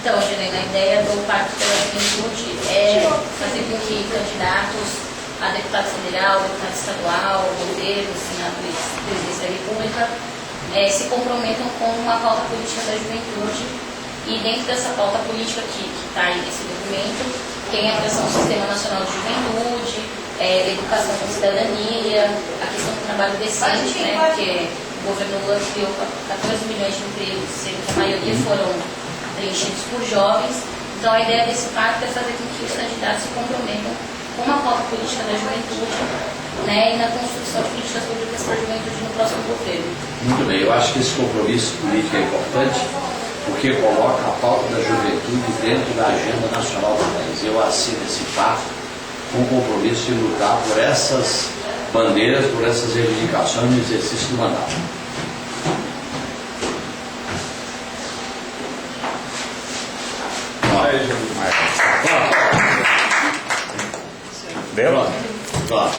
Então, Juliana, a ideia do Pacto pela Juventude é fazer com que candidatos a deputado federal, deputado estadual, governo, senadores, presidência da República, se comprometam com uma pauta política da juventude. E dentro dessa pauta política que está aí nesse documento, tem a questão do Sistema Nacional de Juventude, educação com cidadania, a questão do trabalho decente, né, porque o governo Lula criou 14 milhões de empregos, sendo que a maioria foram preenchidos por jovens. Então a ideia desse pacto é fazer com que os candidatos se comprometam com uma pauta política da juventude, né, e na construção de políticas públicas para a juventude no próximo governo. Muito bem, eu acho que esse compromisso político é importante, porque coloca a pauta da juventude dentro da agenda nacional do país. Eu assino esse pacto com o compromisso de lutar por essas bandeiras, por essas reivindicações no exercício do mandato. Deu? Claro.